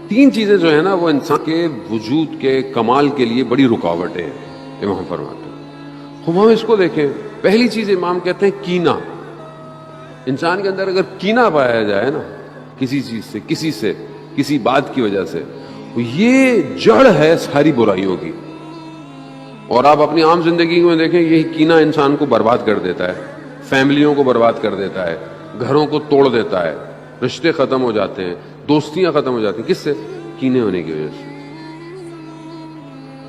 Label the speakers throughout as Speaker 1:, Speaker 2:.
Speaker 1: تین چیزیں جو ہے نا وہ انسان کے وجود کے کمال کے لیے بڑی رکاوٹیں ہیں، امام فرماتے ہیں. ہم اس کو دیکھیں. پہلی چیز امام کہتے ہیں کینہ. انسان کے اندر اگر کینہ پایا جائے نا کسی چیز سے، کسی بات کی وجہ سے، یہ جڑ ہے ساری برائیوں کی. اور آپ اپنی عام زندگی میں دیکھیں، یہی کینہ انسان کو برباد کر دیتا ہے، فیملیوں کو برباد کر دیتا ہے، گھروں کو توڑ دیتا ہے، رشتے ختم ہو جاتے ہیں، دوستیاں ختم ہو جاتی ہیں. کس سے؟ کینے ہونے کی وجہ سے.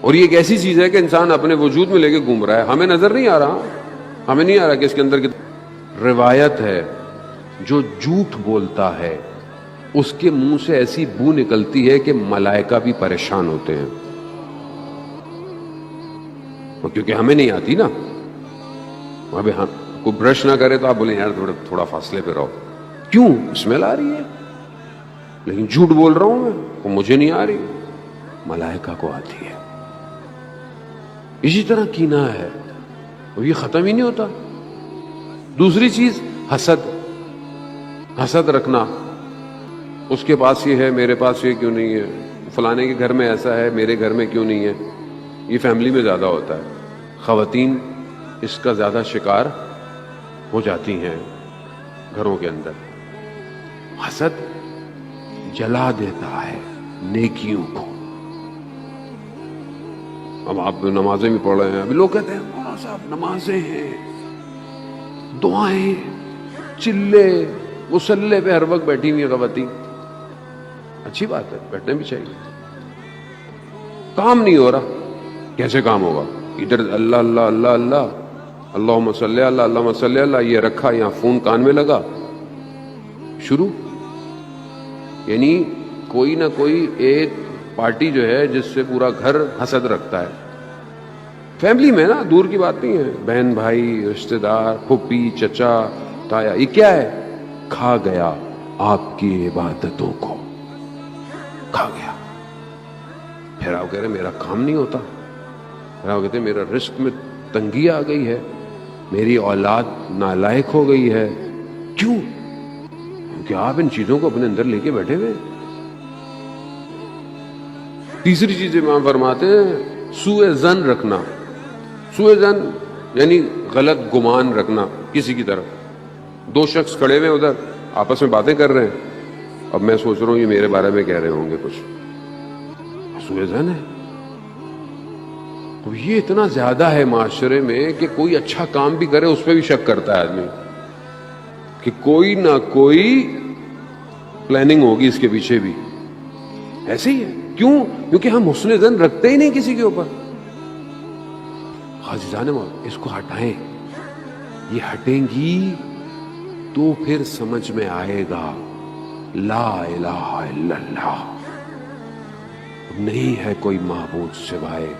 Speaker 1: اور یہ ایک ایسی چیز ہے کہ انسان اپنے وجود میں لے کے گھوم رہا ہے، ہمیں نظر نہیں آ رہا، ہمیں نہیں آ رہا کہ اس کے اندر کی روایت ہے. جو جھوٹ بولتا ہے اس کے منہ سے ایسی بو نکلتی ہے کہ ملائکہ بھی پریشان ہوتے ہیں. کیونکہ ہمیں نہیں آتی نا. ابھی ہم کوئی برش نہ کرے تو آپ بولیں یار تھوڑا فاصلے پہ رہو. کیوں؟ اسمیل آ رہی ہے. لیکن جھوٹ بول رہا ہوں میں، وہ مجھے نہیں آ رہی، ملائکہ کو آتی ہے. اسی طرح کینہ ہے اور یہ ختم ہی نہیں ہوتا. دوسری چیز حسد رکھنا. اس کے پاس یہ ہے، میرے پاس یہ کیوں نہیں ہے، فلانے کے گھر میں ایسا ہے، میرے گھر میں کیوں نہیں ہے. یہ فیملی میں زیادہ ہوتا ہے. خواتین اس کا زیادہ شکار ہو جاتی ہیں گھروں کے اندر. حسد جلا دیتا ہے نیکیوں کو. اب آپ نمازیں بھی پڑھ رہے ہیں، ابھی لوگ کہتے ہیں مولانا صاحب نمازیں ہیں، دعائیں، چلے، مصلے پہ ہر وقت بیٹھی ہوئی خواتین. اچھی بات ہے، بیٹھنے بھی چاہیے. کام نہیں ہو رہا، کیسے کام ہوگا؟ ادھر اللہ اللہ اللہ اللہ، اللہم صلی اللہ، اللہم صلی اللہ، یہ رکھا یہاں، فون کان میں لگا، شروع. یعنی کوئی نہ کوئی ایک پارٹی جو ہے جس سے پورا گھر حسد رکھتا ہے. فیملی میں نا، دور کی بات نہیں ہے، بہن بھائی، رشتہ دار، پھوپھی، چچا، تایا. یہ کیا ہے؟ کھا گیا آپ کی عبادتوں کو، کھا گیا. پھر آپ کہہ رہے میرا کام نہیں ہوتا، پھر آپ کہتے ہیں میرا رزق میں تنگی آ گئی ہے، میری اولاد نالائق ہو گئی ہے. کیوں؟ کیونکہ آپ ان چیزوں کو اپنے اندر لے کے بیٹھے ہوئے. تیسری چیز امام فرماتے ہیں سوء ظن رکھنا. سوء ظن یعنی غلط گمان رکھنا کسی کی طرف. دو شخص کھڑے ہوئے ادھر آپس میں باتیں کر رہے ہیں، اب میں سوچ رہا ہوں یہ میرے بارے میں کہہ رہے ہوں گے کچھ. سوء ظن ہے. یہ اتنا زیادہ ہے معاشرے میں کہ کوئی اچھا کام بھی کرے اس پہ بھی شک کرتا ہے آدمی کہ کوئی نہ کوئی پلاننگ ہوگی اس کے پیچھے بھی. ایسے ہی ہے. کیوں؟ کیونکہ ہم حسن ظن رکھتے ہی نہیں کسی کے اوپر. عزیزان اس کو ہٹائیں. یہ ہٹیں گی تو پھر سمجھ میں آئے گا لا الہ الا اللہ، نہیں ہے کوئی معبود سوائے